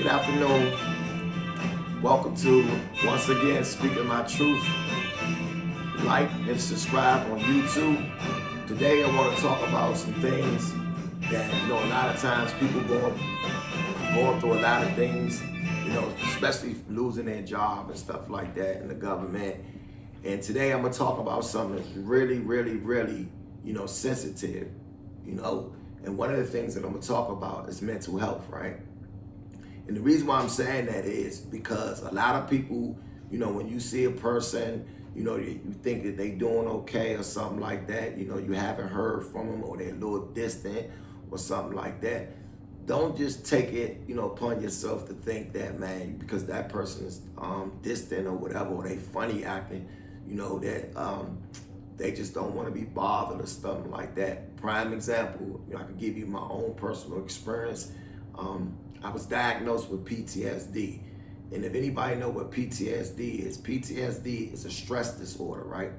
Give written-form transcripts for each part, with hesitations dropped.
Good afternoon. Welcome to, once again, Speaking My Truth. Like and subscribe on YouTube. Today I want to talk about some things that, a lot of times people going through a lot of things, especially losing their job and stuff like that in the government. And today I'm going to talk about something that's really, really, really, sensitive, and one of the things that I'm going to talk about is mental health, right? And the reason why I'm saying that is because a lot of people, when you see a person, you think that they doing okay or something like that, you haven't heard from them or they're a little distant or something like that. Don't just take it, upon yourself to think that, man, because that person is distant or whatever, or they funny acting, that they just don't want to be bothered or something like that. Prime example, I can give you my own personal experience. I was diagnosed with PTSD. And if anybody know what PTSD is a stress disorder, right?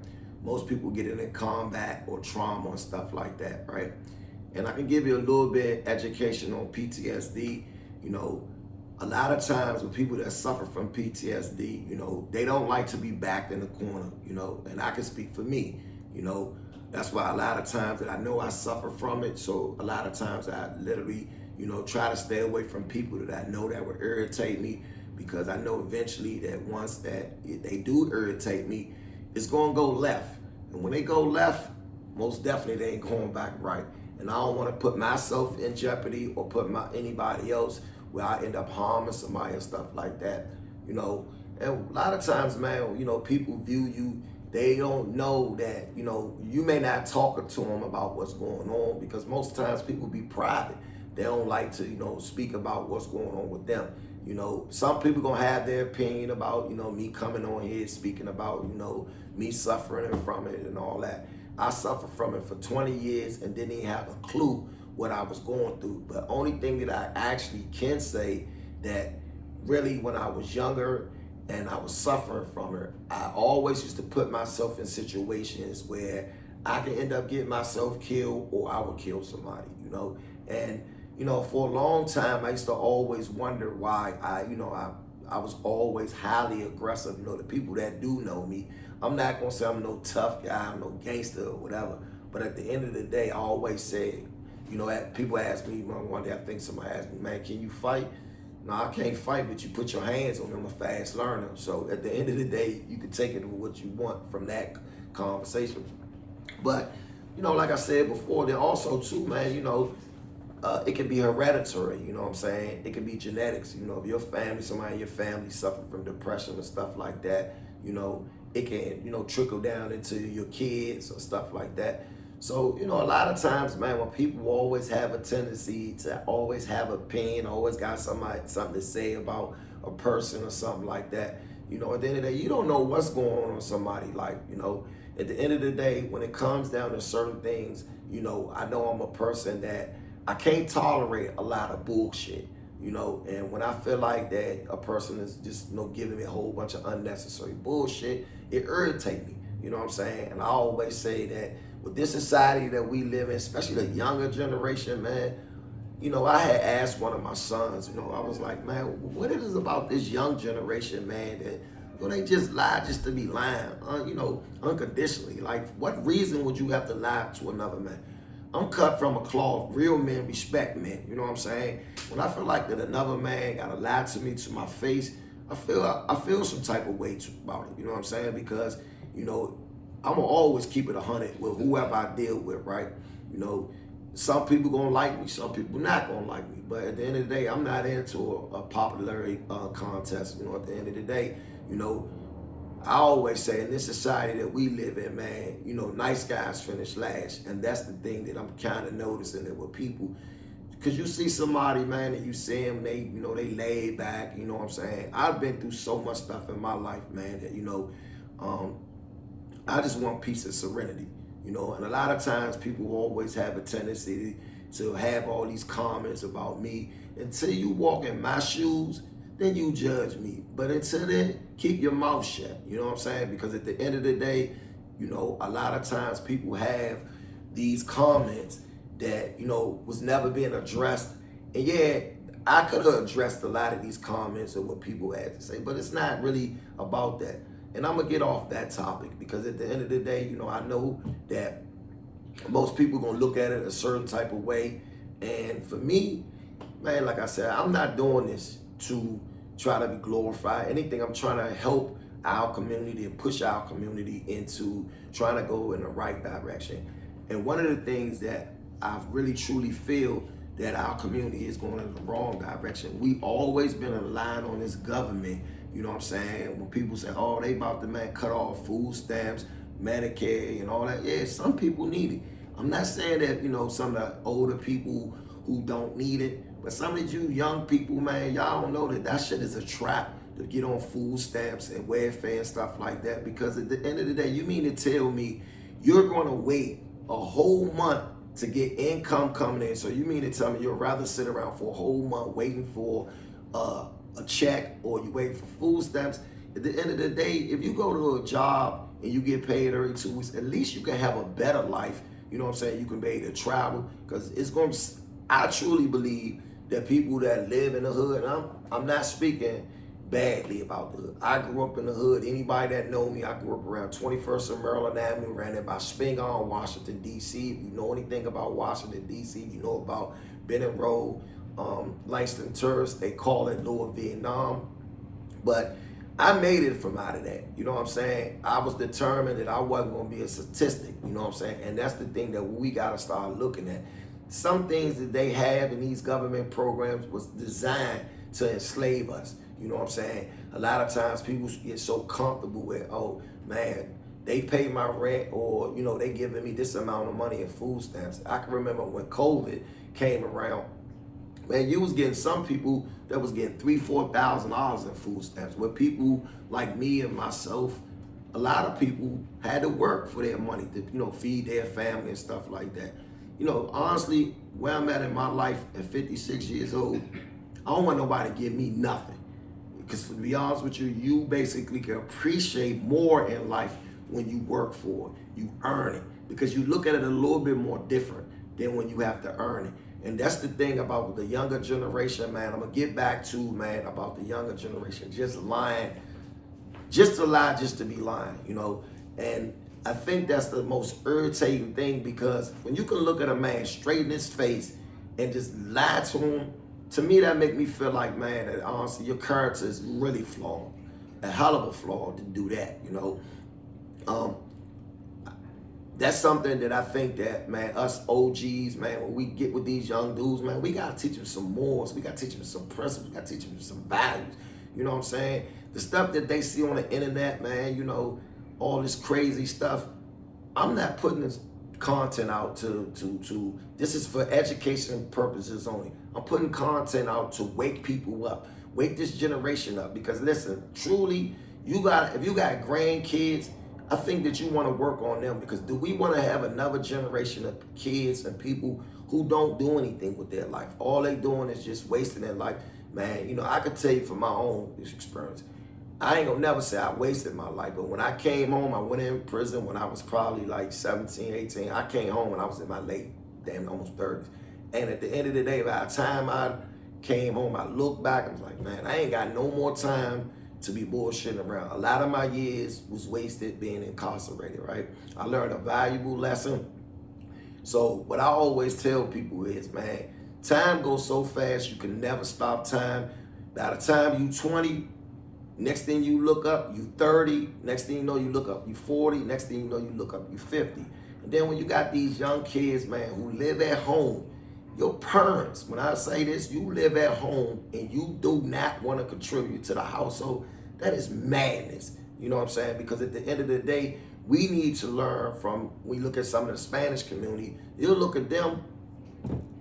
Most people get it in combat or trauma and stuff like that, right? And I can give you a little bit education on PTSD. A lot of times with people that suffer from PTSD, they don't like to be backed in the corner, and I can speak for me, that's why a lot of times that I know I suffer from it. So a lot of times I literally, try to stay away from people that I know that will irritate me, because I know eventually that once that they do irritate me, it's gonna go left. And when they go left, most definitely they ain't going back right. And I don't wanna put myself in jeopardy or put anybody else where I end up harming somebody and stuff like that, And a lot of times, man, people view you, they don't know that, you may not talk to them about what's going on, because most times people be private. They don't like to, speak about what's going on with them. Some people gonna have their opinion about, me coming on here speaking about, me suffering from it and all that. I suffered from it for 20 years and didn't even have a clue what I was going through. But only thing that I actually can say that really when I was younger and I was suffering from it, I always used to put myself in situations where I could end up getting myself killed or I would kill somebody, And for a long time, I used to always wonder why I was always highly aggressive. The people that do know me, I'm not gonna say I'm no tough guy, I'm no gangster or whatever. But at the end of the day, I always say, people ask me, one day I think somebody asked me, man, can you fight? No, I can't fight, but you put your hands on them, I'm a fast learner. So at the end of the day, you can take it for what you want from that conversation. But, like I said before, then also too, man, it can be hereditary, you know what I'm saying? It can be genetics, if your family, somebody in your family suffer from depression and stuff like that, it can, trickle down into your kids or stuff like that. So, a lot of times, man, when people always have a tendency to always have an opinion, always got something to say about a person or something like that, at the end of the day, you don't know what's going on in somebody's life, At the end of the day, when it comes down to certain things, I know I'm a person that I can't tolerate a lot of bullshit, and when I feel like that a person is just, giving me a whole bunch of unnecessary bullshit, it irritates me, you know what I'm saying? And I always say that with this society that we live in, especially the younger generation, man, I had asked one of my sons, I was like, man, what it is about this young generation, man, that they just lie just to be lying, unconditionally. Like, what reason would you have to lie to another man? I'm cut from a cloth. Real men respect men. You know what I'm saying? When I feel like that another man gotta lie to me to my face, I feel some type of way about it. You know what I'm saying? Because I'm gonna always keep it 100 with whoever I deal with, right? Some people gonna like me, some people not gonna like me. But at the end of the day, I'm not into a popularity contest. At the end of the day, I always say in this society that we live in, man, nice guys finish last. And that's the thing that I'm kind of noticing that with people. Because you see somebody, man, and you see them, they laid back, you know what I'm saying? I've been through so much stuff in my life, man, that, I just want peace and serenity, And a lot of times people always have a tendency to have all these comments about me. Until you walk in my shoes, then you judge me. But until then, keep your mouth shut. You know what I'm saying? Because at the end of the day, a lot of times people have these comments that, was never being addressed. And yeah, I could have addressed a lot of these comments and what people had to say, but it's not really about that. And I'm gonna get off that topic because at the end of the day, I know that most people gonna look at it a certain type of way. And for me, man, like I said, I'm not doing this to try to be glorified. Anything, I'm trying to help our community and push our community into trying to go in the right direction. And one of the things that I really truly feel that our community is going in the wrong direction. We always been aligned on this government. You know what I'm saying? When people say, oh, they about to, man, cut off food stamps, Medicare and all that. Yeah, some people need it. I'm not saying that, some of the older people who don't need it, but some of you young people, man, y'all don't know that shit is a trap to get on food stamps and welfare and stuff like that. Because at the end of the day, you mean to tell me you're going to wait a whole month to get income coming in? So you mean to tell me you'd rather sit around for a whole month waiting for a check, or you wait for food stamps? At the end of the day, if you go to a job and you get paid every 2 weeks, at least you can have a better life. You know what I'm saying? You can be able to travel, because I truly believe that people that live in the hood, and I'm not speaking badly about the hood. I grew up in the hood. Anybody that know me, I grew up around 21st and Maryland Avenue, ran it by Spingarn, Washington, D.C. If you know anything about Washington, D.C., you know about Bennett Road, Langston Terrace, they call it Lower Vietnam. But I made it from out of that. You know what I'm saying? I was determined that I wasn't going to be a statistic. You know what I'm saying? And that's the thing that we got to start looking at. Some things that they have in these government programs was designed to enslave us. You know what I'm saying? A lot of times people get so comfortable with, oh, man, they pay my rent, or, they giving me this amount of money in food stamps. I can remember when COVID came around, man, you was getting some people that was getting $3,000, $4,000 in food stamps. Where people like me and myself, a lot of people had to work for their money to, feed their family and stuff like that. Honestly, where I'm at in my life at 56 years old, I don't want nobody to give me nothing. Because to be honest with you, you basically can appreciate more in life when you work for it, you earn it. Because you look at it a little bit more different than when you have to earn it. And that's the thing about the younger generation, man. I'm going to get back to, man, about the younger generation. Just lying, just to lie, just to be lying, And I think that's the most irritating thing, because when you can look at a man straight in his face and just lie to him, to me, that make me feel like, man, that honestly, your character is really flawed. A hell of a flaw to do that, That's something that I think that, man, us OGs, man, when we get with these young dudes, man, we got to teach them some morals. We got to teach them some principles. We got to teach them some values. You know what I'm saying? The stuff that they see on the internet, man, all this crazy stuff. I'm not putting this content out to this is for education purposes only. I'm putting content out to wake people up, wake this generation up. Because listen, truly, if you got grandkids, I think that you want to work on them, because do we want to have another generation of kids and people who don't do anything with their life? All they doing is just wasting their life. Man, I could tell you from my own experience, I ain't gonna never say I wasted my life, but when I came home, I went in prison when I was probably like 17, 18. I came home when I was in my late, almost 30s. And at the end of the day, by the time I came home, I looked back and was like, man, I ain't got no more time to be bullshitting around. A lot of my years was wasted being incarcerated, right? I learned a valuable lesson. So what I always tell people is, man, time goes so fast, you can never stop time. By the time you 20, next thing you look up, you 30. Next thing you know, you look up, you 40. Next thing you know, you look up, you 50. And then when you got these young kids, man, who live at home, your parents, when I say this, you live at home and you do not want to contribute to the household, that is madness. You know what I'm saying? Because at the end of the day, we need to learn from, we look at some of the Spanish community, you'll look at them,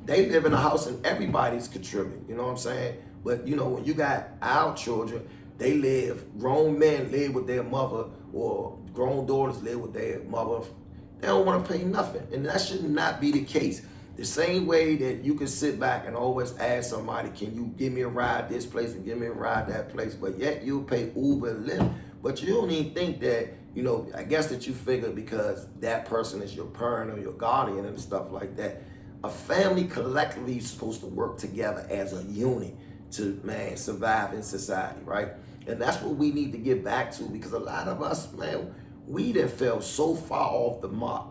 they live in a house and everybody's contributing, you know what I'm saying? But when you got our children, grown men live with their mother, or grown daughters live with their mother. They don't want to pay nothing. And that should not be the case. The same way that you can sit back and always ask somebody, can you give me a ride this place and give me a ride that place, but yet you'll pay Uber and Lyft. But you don't even think that, I guess that you figure because that person is your parent or your guardian and stuff like that. a family collectively is supposed to work together as a unit to, man, survive in society, right? And that's what we need to get back to, because a lot of us, man, we done fell so far off the mark.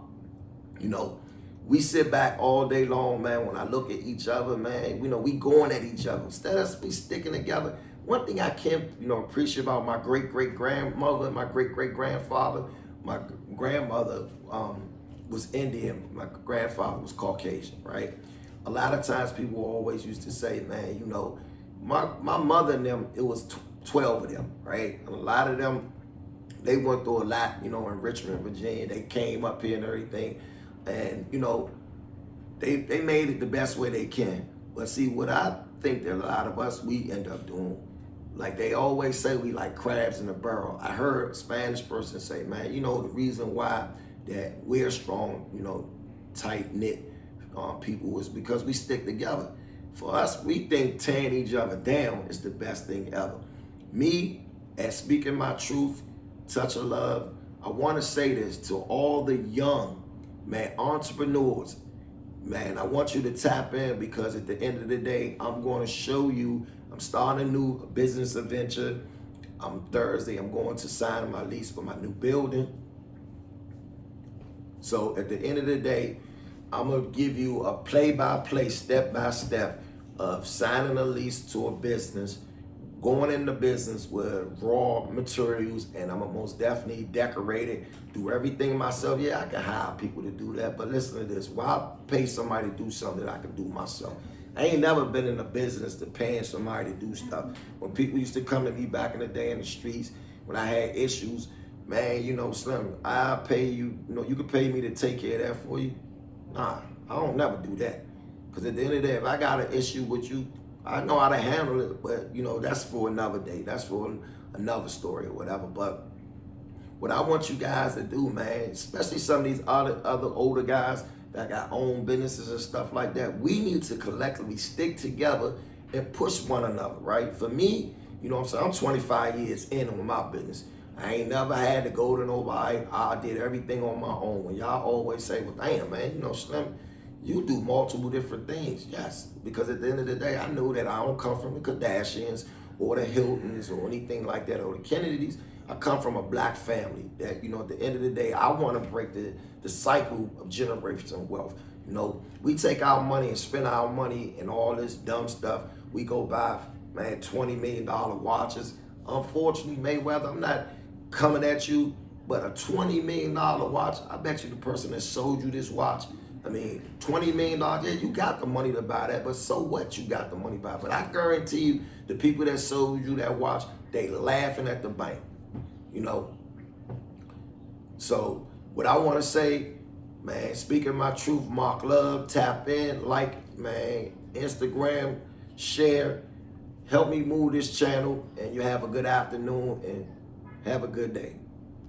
You know, we sit back all day long, man. When I look at each other, man, we going at each other. Instead of we sticking together. One thing I can't, appreciate about my great-great-grandmother and my great-great-grandfather, my grandmother was Indian, my grandfather was Caucasian, right? A lot of times people always used to say, man, my mother and them, it was 12 of them, right? And a lot of them, they went through a lot, in Richmond, Virginia. They came up here and everything. And, they made it the best way they can. But see, what I think that a lot of us, we end up doing, like they always say, we like crabs in a barrel. I heard a Spanish person say, man, the reason why that we're strong, tight-knit people is because we stick together. For us, we think tearing each other down is the best thing ever. Me, as Speaking My Truth, Touch of Love, I want to say this to all the young, man, entrepreneurs. Man, I want you to tap in, because at the end of the day, I'm going to show you, I'm starting a new business adventure. Thursday, I'm going to sign my lease for my new building. So at the end of the day, I'm going to give you a play-by-play, step-by-step of signing a lease to a business, going into business with raw materials, and I'm gonna most definitely decorate it, do everything myself. Yeah, I can hire people to do that, but listen to this. Why pay somebody to do something that I can do myself? I ain't never been in a business to paying somebody to do stuff. When people used to come to me back in the day in the streets, when I had issues, man, Slim, I'll pay you, you can pay me to take care of that for you. Nah, I don't never do that. Because at the end of the day, if I got an issue with you, I know how to handle it, but that's for another day. That's for another story or whatever. But what I want you guys to do, man, especially some of these other older guys that got own businesses and stuff like that, we need to collectively stick together and push one another, right? For me, I'm saying, I'm 25 years in on my business. I ain't never had to go to nobody. I did everything on my own. When y'all always say, well, damn, man, Slim, you do multiple different things. Yes, because at the end of the day, I know that I don't come from the Kardashians or the Hiltons or anything like that, or the Kennedys. I come from a black family that, at the end of the day, I want to break the cycle of generational wealth. We take our money and spend our money and all this dumb stuff. We go buy, man, $20 million watches. Unfortunately, Mayweather, I'm not coming at you, but a $20 million watch, I bet you the person that sold you this watch, $20 million, yeah, you got the money to buy that, but so what, you got the money to buy it. But I guarantee you, the people that sold you that watch, they laughing at the bank, So what I want to say, man, Speaking My Truth, Mark Love, tap in, like, man, Instagram, share, help me move this channel, and you have a good afternoon, and have a good day.